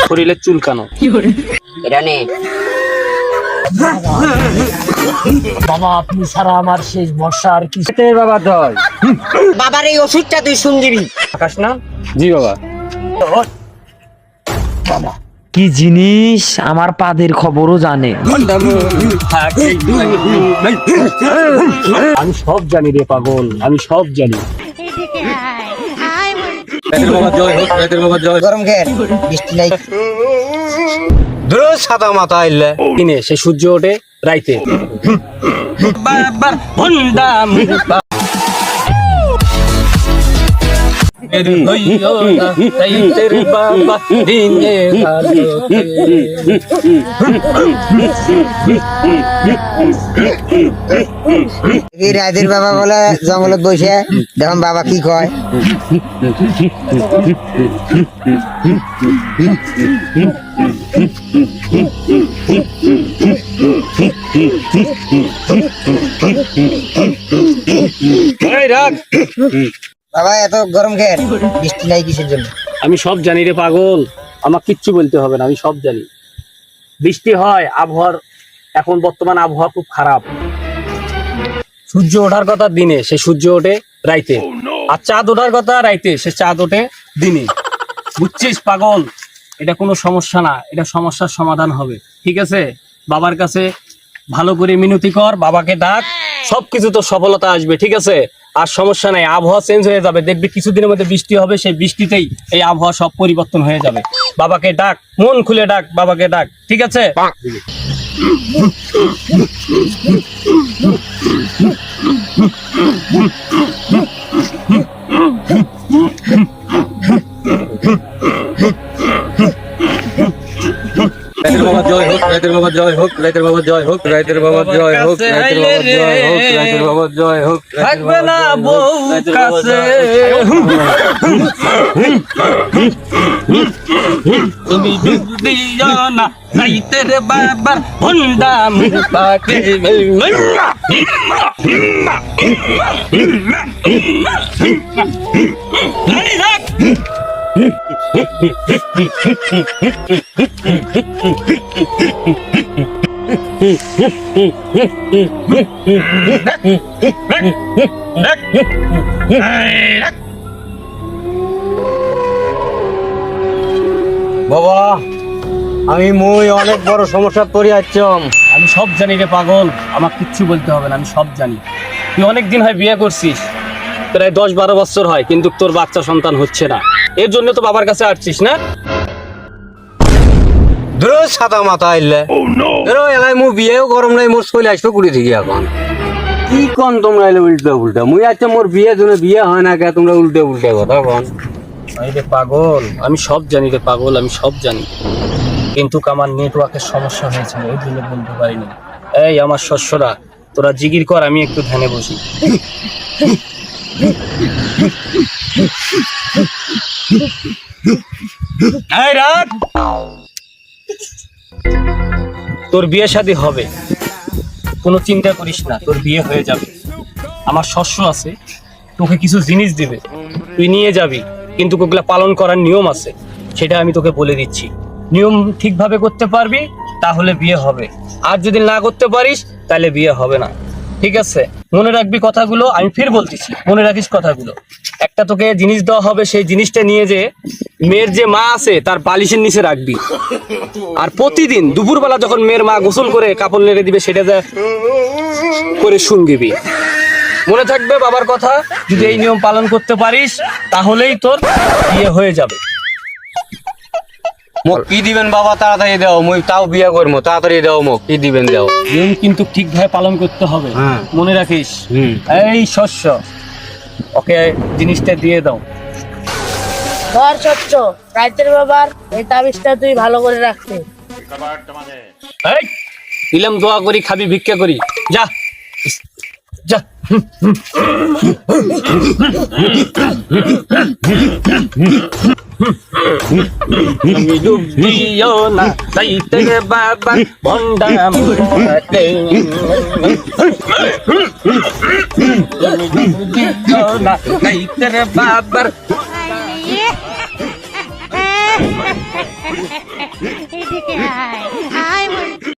শরীরে চুলকানো এটা নে বাবা আপনি ছাড়া আমার শেষ ভরসা আর কি বাবা দয় বাবার এই ওষুধটা তুই শুনবি আকাশ না জি বাবা কি জিনিস আমার পাদের খবরও জানে। আমি সব জানি রে পাগল, আমি সব জানি। গরম খেয়ে বৃষ্টি নাই সাদা মাথা আইলে দিনে সে সূর্য ওঠে রাইতে। রাজের বাবা বলে জঙ্গলত বসে দেখুন বাবা কি কয়। বাবা এত গরম খেয়ে বৃষ্টি নাই কিসের জন্য? আমি সব জানি রে পাগল, আমার কিচ্ছু বলতে হবে না, আমি সব জানি। বৃষ্টি হয়, আবহাওয়ার এখন বর্তমান আবহাওয়া খুব খারাপ। সূর্য ওঠার কথা দিনে, সে সূর্য ওঠে রাইতে। আর চাঁদ ওঠার কথা রাইতে, সে চাঁদ ওঠে দিনে। বুঝছিস পাগল? এটা কোনো সমস্যা না, এটা সমস্যার সমাধান হবে। ঠিক আছে, বাবার কাছে ভালো করে মিনতি কর, বাবাকে ডাক, সবকিছু তো সফলতা আসবে। ঠিক আছে, আর সমস্যা নাই, আবহাওয়া চেঞ্জ হয়ে যাবে, দেখবি কিছুদিনের মধ্যে বৃষ্টি হবে, সেই বৃষ্টিতেই এই আবহাওয়া সব পরিবর্তন হয়ে যাবে। বাবাকে ডাক, মন খুলে ডাক, বাবাকে ডাক। ঠিক আছে, রাইতের বাবা জয় হোক, রাইতের বাবা জয় হোক, রাইতের বাবা জয় হোক, রাইতের বাবা জয় হোক, রাইতের বাবা জয় হোক, রাইতের বাবা জয় হোক। থাকবে না বউ কাছে, তুমি দিও না রাইতের বাবার হুন্ডা মুপাকে। বাবা আমি অনেক বড় সমস্যা পড়ে যাচ্ছিলাম। আমি সব জানি রে পাগল, আমার কিচ্ছু বলতে হবে না, আমি সব জানি। তুই অনেকদিন হয় বিয়ে করছিস, প্রায় 10-12 বছর হয়, কিন্তু তোর বাচ্চা সন্তান হচ্ছে না। এর জন্য তো বাবার কাছে আসছিস না? সাদা মাথা আইলে এলাই মু বিয়েও গরম নাই, মোর শৈল আসবে কুড়ি থেকে এখন কি কন তোমরা এলে উল্টা উল্টা। মুই আচ্ছা মোর বিয়ে জন্য বিয়ে হয় না কে, তোমরা উল্টে উল্টে কথা কন। রে পাগল, আমি সব জানি রে পাগল, আমি সব জানি, কিন্তু আমার নেটওয়ার্কের সমস্যা হয়েছিল, এই জন্য বলতে পারিনি। এই আমার শস্যরা, তোরা জিগির কর, আমি একটু ধ্যানে বসি। এই রাত, তোর বিয়ে শাদী হবে, কোনো চিন্তা করিস না, তোর বিয়ে হয়ে যাবে। আমার শস্য আছে, তোকে কিছু জিনিস দিবে, তুই নিয়ে যাবি, কিন্তু ওগুলা পালন করার নিয়ম আছে, সেটা আমি তোকে বলে দিচ্ছি। নিয়ম ঠিকভাবে করতে পারবি তাহলে বিয়ে হবে, আর যদি না করতে পারিস তাহলে বিয়ে হবে না। ঠিক আছে, মনে রাখবি কথাগুলো, আমি ফির বলতেছি, মনে রাখিস কথাগুলো। একটা তোকে জিনিস দেওয়া হবে, সেই জিনিসটা নিয়ে যে মেয়ের যে মা আছে তার বালিশের নিচে রাখবি, আর প্রতিদিন দুপুরবেলা যখন মেয়ের মা গোসল করে কাপড় নেড়ে দিবে, সেটা যা করে শুনবি। মনে থাকবে বাবার কথা, যদি এই নিয়ম পালন করতে পারিস তাহলেই তোর বিয়ে হয়ে যাবে। মোক কি দিবেন বাবা? তাড়াতাড়ি দাও, মুই তাও বিয়ে করবো, তাড়াতাড়ি দাও, মোক কি দিবেন দাও। নিয়ম কিন্তু ঠিকভাবে পালন করতে হবে, মনে রাখিস। এই শস্য, ওকে জিনিসটা দিয়ে দাও। ধর স্বচ্ছ, রাইতের বাবার এই তাবিজটা তুই ভালো করে রাখতে। এই দিলাম, দোয়া করি, খাবি, ভিক্ষা করি, যা যা। তুমি ডুব দিও না চাইতে বাবার ভন্ডা মোড়াতে তুমি ডুব দিও না চাইতে বাবার এদিকে আয়